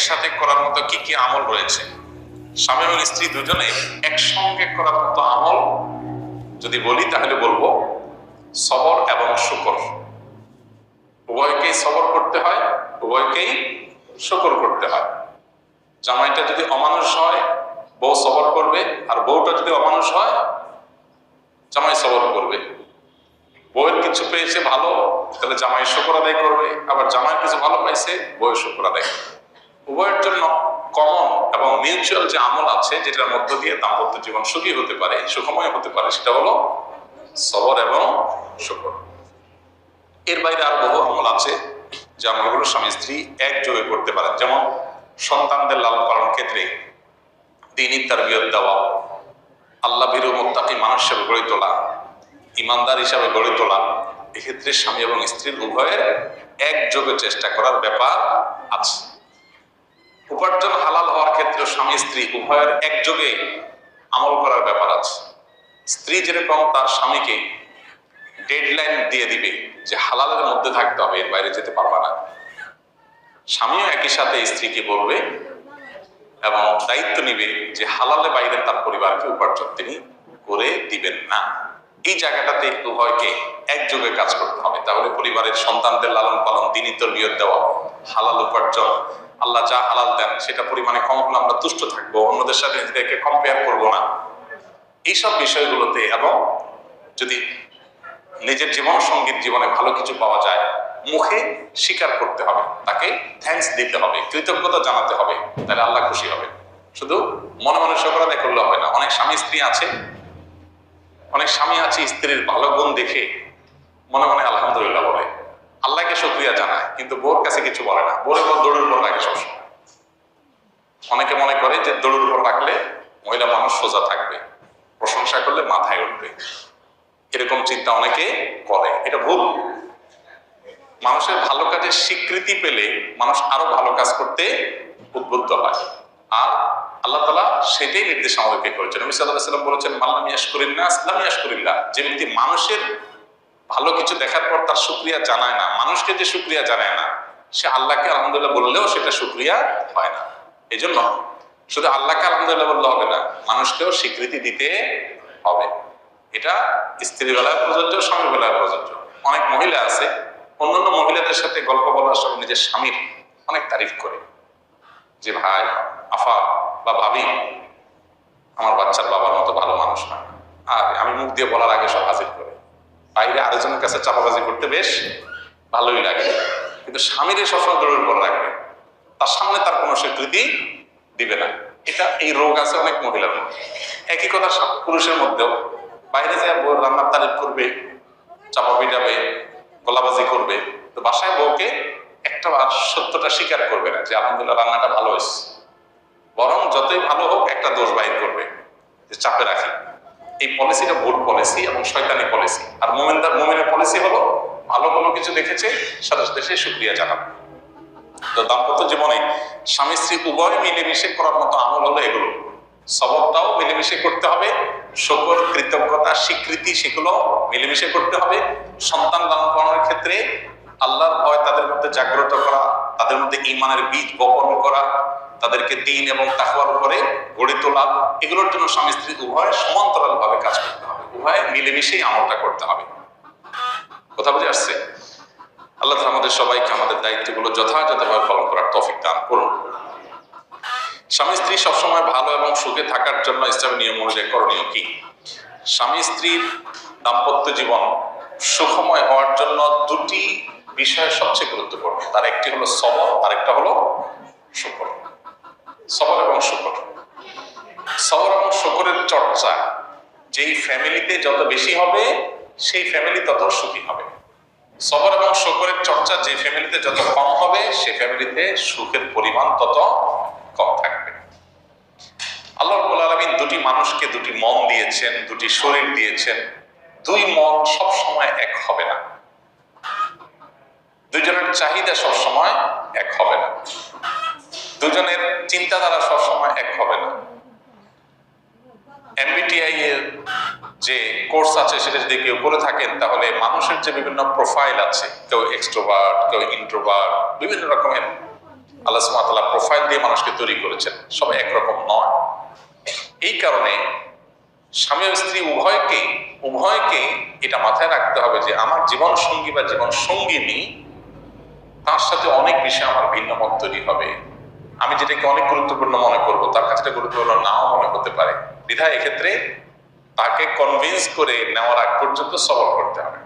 একসাথে করার মতো কি কি আমল রয়েছে? স্বামী এবং স্ত্রী দুজনে একসঙ্গে করার মতো আমল যদি বলি তাহলে বলবো সবর এবং শুকর। উভয়কেই সবর করতে হয়, উভয়কেই শুকর করতে হয়। জামাইটা যদি অমানুষ হয় বউ সবর করবে, আর বউটা যদি অমানুষ হয় জামাই সবর করবে। বউয়ের কিছু পেয়েছে ভালো, তাহলে জামাই শুকর আদায় করবে, আবার জামাই কিছু ভালো পাইছে বউয়ের শুকর আদায় করবে। উভয়ের জন্য কমন এবং মিউচুয়াল যে আমল আছে, যেটার মধ্য দিয়ে দাম্পত্য জীবন সুখী হতে পারে, সুখময় হতে পারে, সেটা হলো সবর এবং শুকর। এর বাইরে আরো বহু আমল আছে যে আমলগুলো স্বামী স্ত্রী একযোগে করতে পারেন। যেমন সন্তানদের লালন পালন ক্ষেত্রে দ্বীনি তারবিয়ত দেওয়া, আল্লাহ ভীরু মুত্তাকি মানুষ হিসেবে গড়ে তোলা, ইমানদার হিসাবে গড়ে তোলা। এক্ষেত্রে স্বামী এবং স্ত্রীর উভয়ের একযোগে চেষ্টা করার ব্যাপার আছে। উপার্জন হালাল হওয়ার ক্ষেত্রে স্বামী স্ত্রী উভয়ের একযোগে আমল করার ব্যাপার আছে। স্ত্রী যেরকম তার স্বামীকে ডেডলাইন দিয়ে দিবে যে হালালের মধ্যে থাকতে হবে, এর বাইরে যেতে পারবা না, স্বামীও একই সাথে স্ত্রীকে বলবে এবং দায়িত্ব নিবে যে হালালের বাইরে তার পরিবারকে উপার্জন তিনি করে দিবেন না। এই জায়গাটাতে উভয়কে একযোগে কাজ করতে হবে। তাহলে পরিবারের সন্তানদের লালন পালন, দ্বীনি তারবিয়ত দেওয়া, হালাল উপার্জন, আল্লাহ যা হালাল দেন সেটা পরিমাণে কম হলে আমরা তুষ্ট থাকবো, অন্যদের সাথে নিজেদেরকে কম্পেয়ার করবো না, এইসব বিষয়গুলোতে। এবং যদি নিজের জীবন সঙ্গীর জীবনে ভালো কিছু পাওয়া যায়, মুখে স্বীকার করতে হবে, তাকে থ্যাঙ্কস দিতে হবে, কৃতজ্ঞতা জানাতে হবে, তাহলে আল্লাহ খুশি হবে। শুধু মনে মনে শুকর আদায় করলে হবে না। অনেক স্বামী স্ত্রী আছে, অনেক স্বামী আছে স্ত্রীর ভালো গুণ দেখে মনে মনে আলহামদুলিল্লাহ বলে, আল্লাহকে শুকরিয়া জানায়, কিন্তু বউর কাছে কিছু বলে না। বউর উপর দৌড়ের উপর রাখে সবসময়। অনেকে মনে করে যে দৌড়ের উপর রাখলে মহিলা মানুষ সোজা থাকবে, প্রশংসা করলে মাথায় উঠবে, এরকম চিন্তা অনেকে করে। এটা ভুল। মানুষের ভালো কাজের স্বীকৃতি পেলে মানুষ আরো ভালো কাজ করতে উদ্বুদ্ধ হয়। আর আল্লাহ তাআলা সেটাই নির্দেশ আমাদেরকে করেছেন। নবী সাল্লাল্লাহু আলাইহি ওয়াসাল্লাম বলেছেন, মান লাম ইয়াশকুরিন নাস লাম ইয়াশকুরিল্লাহ। যে ব্যক্তি মানুষের ভালো কিছু দেখার পর তার শুকরিয়া জানায় না, মানুষকে যে শুকরিয়া জানায় না, সে আল্লাহকে আলহামদুলিল্লাহ বললেও সেটা শুকরিয়া হয় না। এই জন্য শুধু আল্লাহকে আলহামদুলিল্লাহ বললে হবে না, মানুষকেও স্বীকৃতি দিতে হবে। এটা স্ত্রীর বেলায় প্রযোজ্য, স্বামীর বেলায় প্রযোজ্য। অনেক মহিলা আছে অন্যান্য মহিলাদের সাথে গল্প বলার সময় নিজের স্বামীর অনেক তারিফ করে, যে ভাই, আফা বা ভাবি, আমার বাচ্চার বাবার মতো ভালো মানুষ না। আর আমি মুখ দিয়ে বলার আগে সব হাজির করে, বাইরে আরেকজনের কাছে চাপাবাজি করতে বেশ ভালোই লাগে, কিন্তু স্বামীর সবসময় দৌড়ের উপর রাখবে, তার সামনে তার কোনো স্বীকৃতি দিবে না। এটা এই রোগ আছে অনেক মহিলার মধ্যে। একই কথা পুরুষের মধ্যেও, বাইরে যায় বউ রান্নার তারিফ করবে, চাপা পিটাবে, গলাবাজি করবে, তো বাসায় বউকে একটা সত্যটা স্বীকার করবে না যে আলহামদুলিল্লাহ রান্নাটা ভালো হয়েছে, বরং যতই ভালো হোক একটা দোষ বাইর করবে যে চাপে রাখি। এই পলিসিটা ভুল পলিসি এবং শয়তানি পলিসি। আর মুমিনের পলিসি হলো ভালো কোনো কিছু দেখেছে সাথে সাথে সে শুকরিয়া জানাবে। তো দাম্পত্য জীবনে স্বামী স্ত্রী উভয় মিলেমিশে করার মতো আমল হলো এগুলো। সবরটাও মিলেমিশে করতে হবে, শুকর, কৃতজ্ঞতা, স্বীকৃতি, সেগুলো মিলেমিশে করতে হবে। সন্তান লালন পালনের ক্ষেত্রে আল্লাহর ভয় তাদের মধ্যে জাগ্রত করা, তাদের মধ্যে ঈমানের বীজ বপন করা, তাদেরকে দ্বীন এবং তাকওয়ার উপরে গড়ে তোলা, এগুলোর জন্য স্বামী স্ত্রী উভয় সমান্তরাল ভাবে কাজ করতে হবে, উভয় মিলেমিশেই আমলটা করতে হবে। কথা বুঝে আসছে? আল্লাহ তাআলা আমাদের সবাইকে আমাদের দায়িত্বগুলো যথাযথভাবে পালন করার তৌফিক দান করুন। স্বামী স্ত্রী সবসময় ভালো এবং সুখে থাকার জন্য ইসলামের নিয়ম অনুযায়ী করণীয় কি? স্বামী স্ত্রীর দাম্পত্য জীবন সুখময় হওয়ার জন্য দুটি বিষয় সবচেয়ে গুরুত্বপূর্ণ। তার একটি হলো সবর, আরেকটা হলো শুকর। সবর এবং শুকর, সবর এবং শুকরের চর্চা যেই ফ্যামিলিতে যত বেশি হবে সেই ফ্যামিলি তত সুখী হবে। সবর এবং শুকরের চর্চা যে ফ্যামিলিতে যত কম হবে সে ফ্যামিলিতে সুখের পরিমাণ তত কম থাকবে। আল্লাহ রাব্বুল আলামিন দুটি মানুষকে দুটি মন দিয়েছেন, দুটি শরীর দিয়েছেন। দুই মন সব সময় এক হবে না, দুজনের চাহিদা সব সময় এক হবে না, দুজনের চিন্তাধারা সব সময় এক হবে না। MBTI এর যে কোর্স আছে সেটা যদি কেউ করে থাকেন তাহলে মানুষের যে বিভিন্ন প্রোফাইল আছে, কেউ এক্সট্রোভার্ট, কেউ ইন্ট্রোভার্ট, বিভিন্ন রকমের আল্লাহ সুবহানাহু ওয়া তাআলা প্রোফাইল দিয়ে মানুষকে তৈরি করেছেন, সবাই একরকম নয়। এই কারণে স্বামী ও স্ত্রী উভয়কে এটা মাথায় রাখতে হবে যে আমার জীবন সঙ্গী বা জীবন সঙ্গিনী, তার সাথে অনেক বিষয়ে আমার ভিন্ন মত তৈরি হবে। আমি যেটাকে অনেক গুরুত্বপূর্ণ মনে করব, তার কাছে গুরুত্বপূর্ণ নাও মনে হতে পারে। বিধায় এক্ষেত্রে তাকে কনভিন্স করে নেওয়ার আগ পর্যন্ত সবর করতে হবে।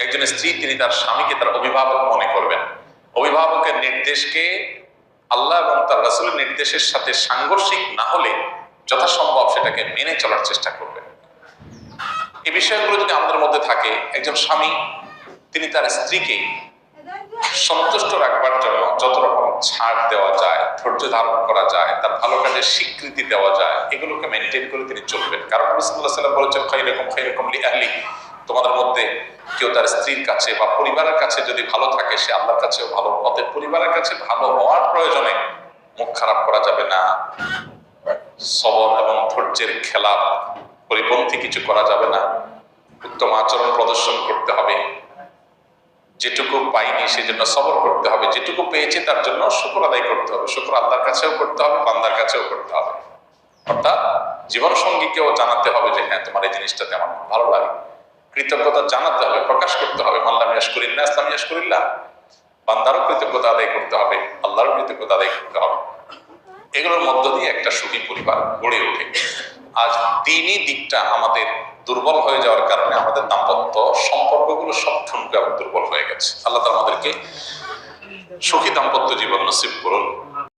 একজন স্ত্রী তিনি তার স্বামীকে তার অভিভাবক মনে করবেন। অভিভাবকের নির্দেশকে আল্লাহ এবং তার রাসূলের নির্দেশের সাথে সাংঘর্ষিক না হলে যথাসম্ভব সেটাকে মেনে চলার চেষ্টা করবেন। এই বিষয়গুলো যদি আমাদের মধ্যে থাকে, একজন স্বামী তিনি তার স্ত্রীকে সন্তুষ্ট রাখবার জন্য যত রকম ছাড় দেওয়া যায়, ধৈর্য ধারণ করা যায়, তার ভালো কাজের স্বীকৃতি দেওয়া যায়, এগুলোকে মেনটেন করে তিনি চলবেন। কারণ রাসূলুল্লাহ সাল্লাল্লাহু আলাইহি ওয়াসাল্লাম বলেছেন, খায়রুকুম লিআহলি, তোমাদের মধ্যে কেউ তার স্ত্রীর কাছে বা পরিবারের কাছে যদি ভালো থাকে, সে আল্লাহর কাছেও ভালো। অতএব পরিবারের কাছে ভালো হওয়ার প্রয়োজনে মুখ খারাপ করা যাবে না, সবর এবং ধৈর্যের খেলাফ পরিপন্থী কিছু করা যাবে না, উত্তম আচরণ প্রদর্শন করতে হবে। যেটুকু পাইনি সেজন্য সবর করতে হবে, যেটুকু পেয়েছে তার জন্য শুকর আদায় করতে হবে। শুকর আল্লাহর কাছেও করতে হবে, বান্দার কাছেও করতে হবে। অর্থাৎ জীবন সঙ্গীকেও জানাতে হবে যে হ্যাঁ, তোমার এই জিনিসটাতে আমার ভালো লাগে। কৃতজ্ঞতা জানাতে হবে, প্রকাশ করতে হবে। মাল্লাম ইয়াশকুরিল্লাহ ইসলাম ইয়াশকুরিল্লাহ, বান্দারও কৃতজ্ঞতা আদায় করতে হবে, আল্লাহরও কৃতজ্ঞতা আদায় করতে হবে। এগুলোর মধ্য দিয়ে একটা সুখী পরিবার গড়ে ওঠে। আজ দ্বীনি দিকটা আমাদের দুর্বল হয়ে যাওয়ার কারণে আমাদের দাম্পত্য সম্পর্কগুলো সব ঠুনকো এবং দুর্বল হয়ে গেছে। আল্লাহ তাআলা আমাদেরকে সুখী দাম্পত্য জীবন নসিব করুন।